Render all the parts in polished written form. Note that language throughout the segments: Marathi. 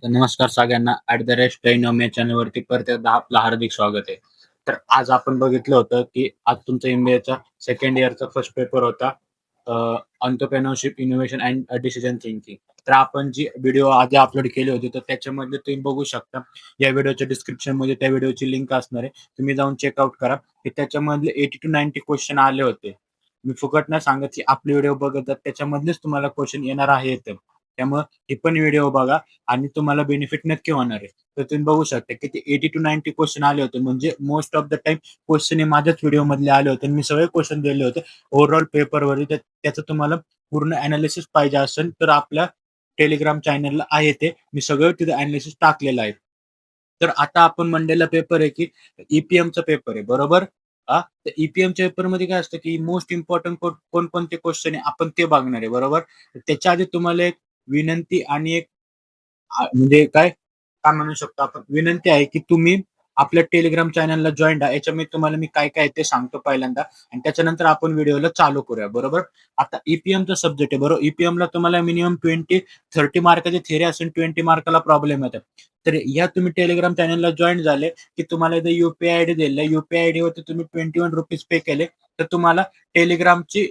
तर नमस्कार सगळ्यांना. ॲट द रेट ट्रेन या चॅनलवरती परत एकदा आपलं हार्दिक स्वागत आहे. तर आज आपण बघितलं होतं, की आज तुमचा एम-बी-एचा सेकंड इयरचा फर्स्ट पेपर होता. Uh, entrepreneurship, innovation and decision thinking. तर आपण जी व्हिडिओ आधी अपलोड केली होती, तर त्याच्यामध्ये तुम्ही बघू शकता. या व्हिडिओच्या डिस्क्रिप्शनमध्ये त्या व्हिडिओची लिंक असणार आहे. तुम्ही जाऊन चेकआउट करा, की त्याच्यामधले 80 टू 90 क्वेश्चन आले होते. मी फुकट नाही सांगत, की आपले व्हिडिओ बघत तर त्याच्यामधलेच तुम्हाला क्वेश्चन येणार आहेत. त्यामुळे हे पण व्हिडिओ बघा आणि तुम्हाला बेनिफिट नक्की होणार आहे. तर तुम्ही बघू शकता की ते 80 टू 90 क्वेश्चन आले होते. म्हणजे most of the time question हे माझ्याच व्हिडिओमधले आले होते. मी सगळे क्वेश्चन दिले होते. ओव्हरऑल पेपरवरती त्याचं तुम्हाला पूर्ण एनालिसिस पाहिजे असेल तर आपल्या Telegram चॅनलला आहे ते. मी सगळं तिथं एनालिसिस टाकलेलं आहे. तर आता आपण मंडेला पेपर आहे की ई-पी-एमचा पेपर आहे, बरोबर? तर ई-पी-एमच्या पेपरमध्ये काय असतं की मोस्ट इम्पोर्टंट कोणकोणते क्वेश्चन आहे आपण ते बघणार आहे, बरोबर? त्याच्या आधी तुम्हाला एक विनंती आणि एक म्हणजे काय म्हणू शकतो आपण विनंती आहे, की तुम्ही आपल्या Telegram चॅनलला जॉइन व्हा. याच्यामध्ये तुम्हाला मी काय-काय ते सांगतो पहिल्यांदा आणि त्याच्यानंतर आपण व्हिडिओला चालू करूया, बरोबर? आता ई-पी-एमचा सब्जेक्ट आहे, बरोबर? ई-पी-एमला तुम्हाला मिनिमम 20-30 मार्काची थिअरी असेल, 20 मार्काला प्रॉब्लेम येतात. तर या तुम्ही Telegram चॅनलला जॉइन झाले, की तुम्हाला इथे यू-पी-आय आयडी दिलेला आहे. यू-पी-आय आयडीवरती तुम्ही ₹21 पे केले, तर तुम्हाला Telegramची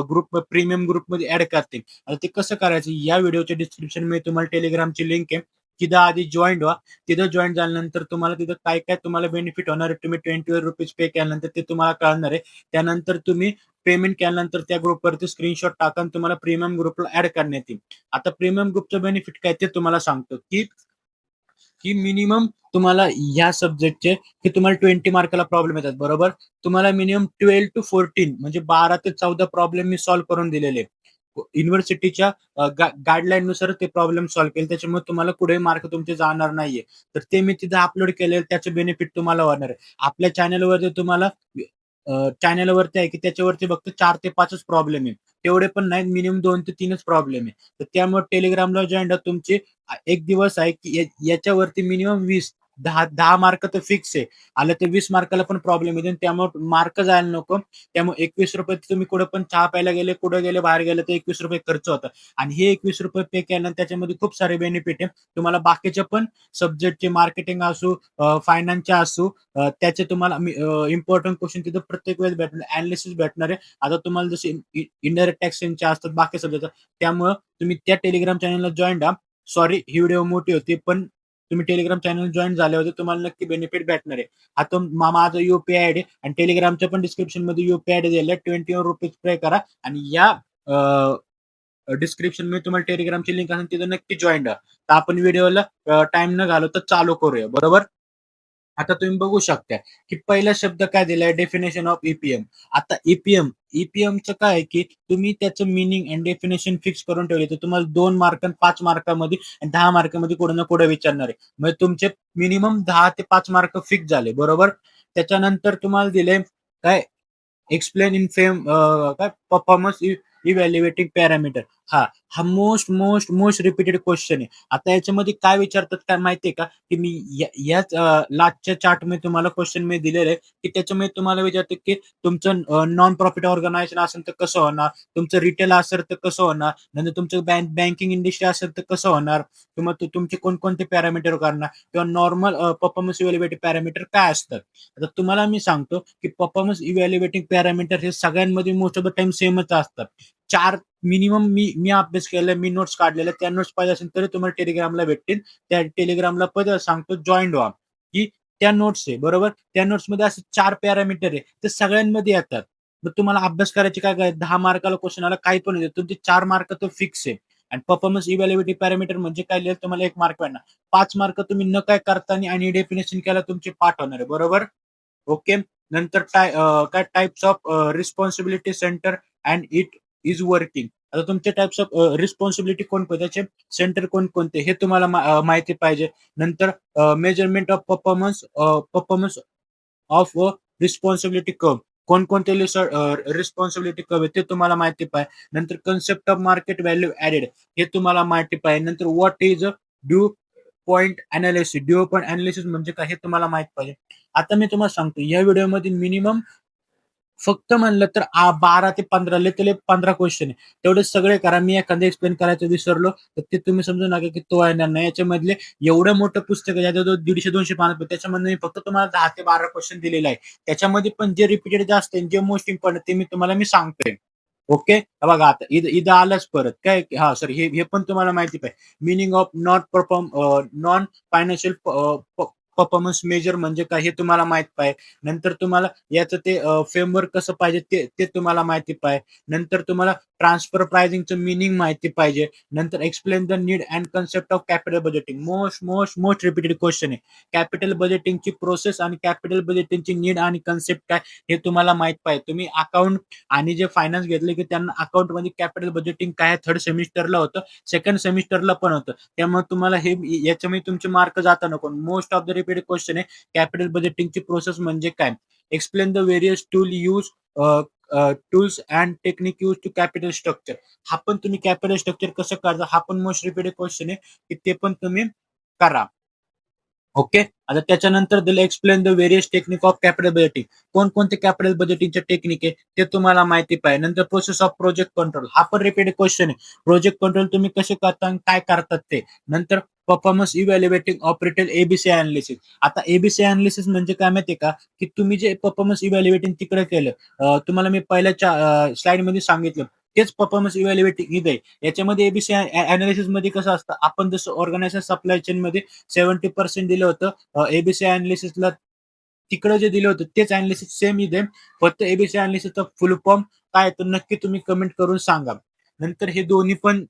ग्रुप प्रीमियम ग्रुपमध्ये ॲड करतील. आता ते कसं करायचं? या व्हिडिओच्या डिस्क्रिप्शनमध्ये तुम्हाला Telegramची लिंक आहे. तिथं आधी जॉइन व्हा. तिथं जॉइन झाल्यानंतर तुम्हाला तिथं काय-काय तुम्हाला बेनिफिट होणार आहे. तुम्ही ₹21 पे केल्यानंतर ते तुम्हाला कळणार आहे. त्यानंतर तुम्ही पेमेंट केल्यानंतर त्या ग्रुपवरती स्क्रीनशॉट टाका आणि तुम्हाला प्रीमियम ग्रुपला ॲड करण्यात येईल. आता प्रीमियम ग्रुपचं बेनिफिट काय ते तुम्हाला सांगतो, की की मिनिमम तुम्हाला ह्या सब्जेक्टचे की तुम्हाला 20 मार्काला प्रॉब्लेम येतात, बरोबर? तुम्हाला मिनिमम 12 टू 14 म्हणजे 12 ते 14 प्रॉब्लेम मी सॉल्व्ह करून दिलेले. युनिव्हर्सिटीच्या गाईडलाईननुसार ते प्रॉब्लेम सॉल्व्ह केले. त्याच्यामुळे तुम्हाला पुढे मार्क तुमचे जाणार नाहीये. तर ते मी तिथं अपलोड केले. त्याचे बेनिफिट तुम्हाला होणार आहे. आपल्या चॅनलवरती तुम्हाला चॅनलवरती आहे की त्याच्यावरती फक्त 4 ते 5च प्रॉब्लेम आहे. तेवढे पण नाहीत. मिनिमम 2 ते 3च प्रॉब्लेम आहे. तर त्यामुळे Telegramला जॉइन तुमचे एक दिवस आहे की याच्यावरती मिनिमम 20 10 मार्क तर फिक्स आहे. आलं ते 20 मार्काला पण प्रॉब्लेम येतो त्यामुळे मार्क जायला नको. त्यामुळे ₹21 तुम्ही कुठे पण चहा प्यायला गेले, कुठे गेले, बाहेर गेले तर ₹21 खर्च होतात आणि हे ₹21 पे केल्यानंतर त्याच्यामध्ये खूप सारे बेनिफिट आहे. तुम्हाला बाकीचे पण सब्जेक्टचे मार्केटिंग असू, फायनान्सचे असू, त्याचे तुम्हाला इम्पोर्टंट क्वेश्चन तिथं प्रत्येक वेळेस भेटणार, एनालिसिस भेटणार आहे. आता तुम्हाला जसे इनडायरेक्ट टॅक्सेसचे असतात, बाकी सब्जेक्ट त्यामुळं तुम्ही त्या Telegram चॅनलला जॉइन व्हा. सॉरी ही व्हिडिओ मोठी होती, पण तुम्ही Telegram चॅनल जॉइन झाले होते, तुम्हाला नक्की बेनिफिट भेटणार आहे. आता माझं यू-पी-आय आयडी आणि Telegramच्या पण डिस्क्रिप्शनमध्ये यू-पी-आय आयडी दिलेला आहे. ₹21 पे करा आणि या डिस्क्रिप्शनमध्ये तुम्हाला Telegramची लिंक असेल तिथं नक्की जॉइन व्हा. तर आपण व्हिडिओला टाईम न घालवता चालू करूया, बरोबर? आता तुम्ही बघू शकता, की पहिला शब्द काय दिलाय डेफिनेशन ऑफ ई आता ई-पी-एमचं काय आहे, की तुम्ही त्याचं मीनिंग अँड डेफिनेशन फिक्स करून ठेवले, तर तुम्हाला 2 मार्क आणि 5 मार्कामध्ये आणि 10 मार्कामध्ये कुठे ना कुठे विचारणार आहे. म्हणजे तुमचे मिनिमम 10 ते 5 मार्क फिक्स झाले, बरोबर? त्याच्यानंतर तुम्हाला दिले काय एक्सप्लेन इन काय परफॉर्मन्स इव्हॅल्युएटिंग पॅरामीटर. हां, हा मोस्ट रिपीटेड क्वेश्चन आहे. आता याच्यामध्ये काय विचारतात काय माहिती आहे का? की मी याच लास्टच्या चार्टमध्ये तुम्हाला क्वेश्चन मी दिलेलं आहे, की त्याच्यामध्ये तुम्हाला विचारतात, की तुमचं नॉन प्रॉफिट ऑर्गनायझेशन असेल तर कसं होणार? तुमचं रिटेल असेल तर कसं होणार? नंतर तुमचं बँकिंग इंडस्ट्री असेल तर कसं होणार? किंवा तुमचे कोणकोणते पॅरामीटर करणार किंवा नॉर्मल परफॉर्मन्स इव्हॅल्युएटिव्ह पॅरामीटर काय असतात? आता तुम्हाला मी सांगतो, की परफॉर्मन्स इव्हॅल्युएटिंग पॅरामीटर हे सगळ्यांमध्ये मोस्ट ऑफ द टाईम सेमच असतात. 4 मिनिमम मी अभ्यास केलाय, मी नोट्स काढलेल्या. त्या नोट्स पाहिजे असेल तरी तुम्हाला Telegramला भेटतील. त्या Telegramला पण सांगतो जॉइन व्हा, की त्या नोट्स आहे बरोबर. त्या नोट्समध्ये असे 4 पॅरामीटर आहे. ते सगळ्यांमध्ये येतात. मग तुम्हाला अभ्यास करायची काय काय 10 मार्काला क्वेश्चन आला काही पण येतं. तुमचे 4 मार्क तर फिक्स आहे. आणि परफॉर्मन्स इव्हॅल्युएटिव्ह पॅरामीटर म्हणजे काय लिहिलं तुम्हाला 1 मार्क भेटणार. 5 मार्क तुम्ही न काय करता आणि डेफिनेशन केला तुमचे पाठ होणार आहे, बरोबर? ओके. नंतर काय types of responsibility centre and it is working. आता तुमचे टाइप्स ऑफ रिस्पॉन्सिबिलिटी कोणकोणते, त्याचे सेंटर कोणकोणते हे तुम्हाला माहिती पाहिजे. नंतर measurement of performance of responsibility curve. कोणकोणते रिस्पॉन्सिबिलिटी कर्व्ह आहे ते तुम्हाला माहिती पाहिजे. नंतर concept of market value added हे तुम्हाला माहिती पाहिजे. नंतर what is due due point analysis म्हणजे काय हे तुम्हाला माहित पाहिजे. आता मी तुम्हाला सांगतो या व्हिडिओमध्ये मिनिमम फक्त म्हणलं तर 12 ते 15 लय 15 क्वेश्चन आहे. तेवढे सगळे करा. मी एखादं एक्सप्लेन करायचं विसरलो, तर ते तुम्ही समजू नका की तो येणार नाही. याच्यामधले एवढं मोठं पुस्तक आहे, ज्याच्याजवळ 150-200 पानाचं, त्याच्यामधनं मी फक्त तुम्हाला 10 ते 12 क्वेश्चन दिलेले आहे. त्याच्यामध्ये पण जे रिपीटेड जास्त आहे, जे मोस्ट इम्पोर्टंट ते मी सांगतोय. ओके. हे बघा आता इथं इथं आलंच परत काय हां, सर हे हे पण तुम्हाला माहिती पाहिजे. Meaning of non financial performance measure म्हणजे काय हे तुम्हाला माहित पाहिजे. नंतर तुम्हाला याचं ते फ्रेमवर्क कसं पाहिजे ते ते तुम्हाला माहिती पाहिजे. नंतर तुम्हाला ट्रान्सफर प्राइसिंगचं मीनिंग माहिती पाहिजे. नंतर explain the need and concept of capital budgeting. Most repeated question आहे. कॅपिटल बजेटिंगची प्रोसेस आणि कॅपिटल बजेटिंगची नीड आणि कन्सेप्ट काय हे तुम्हाला माहित पाहिजे. तुम्ही अकाउंट आणि जे फायनान्स घेतले की त्यांना अकाउंटमध्ये कॅपिटल बजेटिंग काय थर्ड सेमिस्टरला होतं, सेकंड सेमिस्टरला पण होतं. त्यामुळे तुम्हाला हे याच्यामध्ये तुमचे मार्क जाता नको. Most of the repeated question आहे कॅपिटल बजेटिंगची प्रोसेस म्हणजे काय. Explain the various tools and technique use to capital structure. हा पण तुम्ही कॅपिटल स्ट्रक्चर कसं करता हा पण मोस्ट रिपीटेड क्वेश्चन आहे की ते पण तुम्ही करा. ओके. आता त्याच्यानंतर दिलं explain the various technique of capital budgeting. कोणकोणते कॅपिटल बजेटिंगचे टेक्निक आहे ते तुम्हाला माहिती पाहिजे. नंतर प्रोसेस ऑफ प्रोजेक्ट कंट्रोल हा पण रिपीटेड क्वेश्चन आहे. प्रोजेक्ट कंट्रोल तुम्ही कसे करता आणि काय करतात ते. नंतर performance evaluating operator ABC analysis. आता एबीसी अनालिसिस म्हणजे काय माहितीये का, की तुम्ही जे परफॉर्मन्स इव्हॅल्युएटिंग तिकडे केलं, तुम्हाला मी पहिल्या स्लाइडमध्ये सांगितलं तेच परफॉर्मन्स इव्हॅल्युएटिंग इथे आहे. याच्यामध्ये एबीसी अनालिसिस मध्ये कसं असतं, आपण जसं ऑर्गनायझेशन सप्लाय चेन मध्ये 70% दिलं होतं एबीसी अनालिसिसला, तिकडे जे दिलं होतं तेच अनालिसिस सेम इथे. फक्त एबीसी अनालिसिसचा फुल फॉर्म काय तर नक्की तुम्ही कमेंट करून सांगा. नंतर हे दोन्ही पण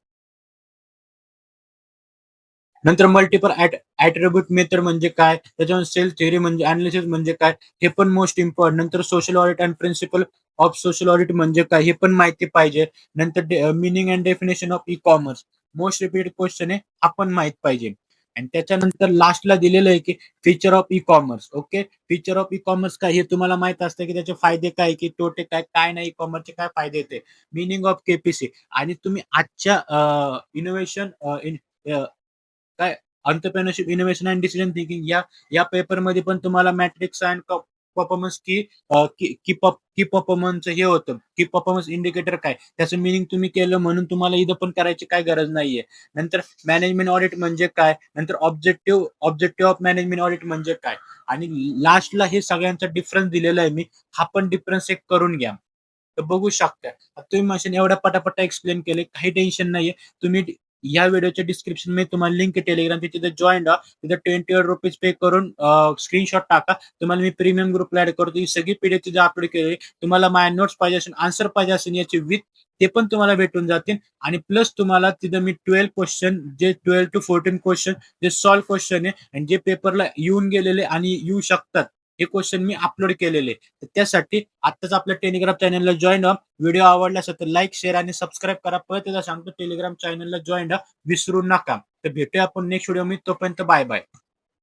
नंतर मल्टिपल ऍट्रिब्यूट मेथड म्हणजे काय, त्याच्यावर सेल थेअरी म्हणजे अनालिसिस म्हणजे काय हे पण मोस्ट इम्पॉर्टंट. नंतर social audit and principle of social audit म्हणजे काय हे पण माहिती पाहिजे. नंतर meaning and definition of e commerce most repeated question आहे, आपण माहित पाहिजे. आणि त्याच्यानंतर लास्टला दिलेलं आहे की feature of e commerce. Okay. Feature of e commerce काय हे तुम्हाला माहित असतं की त्याचे फायदे काय की तोटे काय काय नाही, ई कॉमर्सचे काय फायदे येते. Meaning of KPC. आणि तुम्ही आजच्या इनोव्हेशन काय entrepreneurship innovation and decision thinking या या पेपरमध्ये पण तुम्हाला मॅट्रिक्स अँड परफॉर्मन्स की परफॉर्मन्स हे होतं की परफॉर्मन्स इंडिकेटर काय त्याचं मिनिंग तुम्ही केलं, म्हणून तुम्हाला इथं पण करायची काय गरज नाहीये. नंतर मॅनेजमेंट ऑडिट म्हणजे काय, नंतर ऑब्जेक्टिव्ह ऑफ मॅनेजमेंट ऑडिट म्हणजे काय, आणि लास्टला हे सगळ्यांचा डिफरन्स दिलेला आहे मी. हा पण डिफरन्स एक करून घ्या तर बघू शकता. तुम्ही मशीन एवढ्या पटापटा एक्सप्लेन केले, काही टेन्शन नाहीये. तुम्ही या व्हिडिओच्या डिस्क्रिप्शन मध्ये तुम्हाला लिंक टेलिग्रामची, तिथे जॉईन व्हा. तिथे ₹20 पे करून स्क्रीनशॉट टाका. तुम्हाला मी प्रीमियम ग्रुपला ऍड करतो. ही सगळी पीडीएफ तिथे अपलोड केली. तुम्हाला माझ्या नोट्स पाहिजे असेल, आन्सर पाहिजे असेल याची विथ, ते पण तुम्हाला भेटून जातील. आणि प्लस तुम्हाला तिथं मी 12 क्वेश्चन, जे 12 to 14 क्वेश्चन जे सॉल्व क्वेश्चन आहे आणि जे पेपरला येऊन गेलेले आणि येऊ शकतात हे क्वेश्चन मी अपलोड केलेले. तर त्यासाठी आत्ताच आपल्या टेलिग्राम चॅनलला जॉईन व्हा. व्हिडिओ आवडला असेल तर लाईक, शेअर आणि सबस्क्राईब करा. परत एकदा सांगतो टेलिग्राम चॅनलला जॉईन व्हा, विसरू नका. तर भेटूया आपण नेक्स्ट व्हिडिओ मध्ये. तोपर्यंत बाय बाय.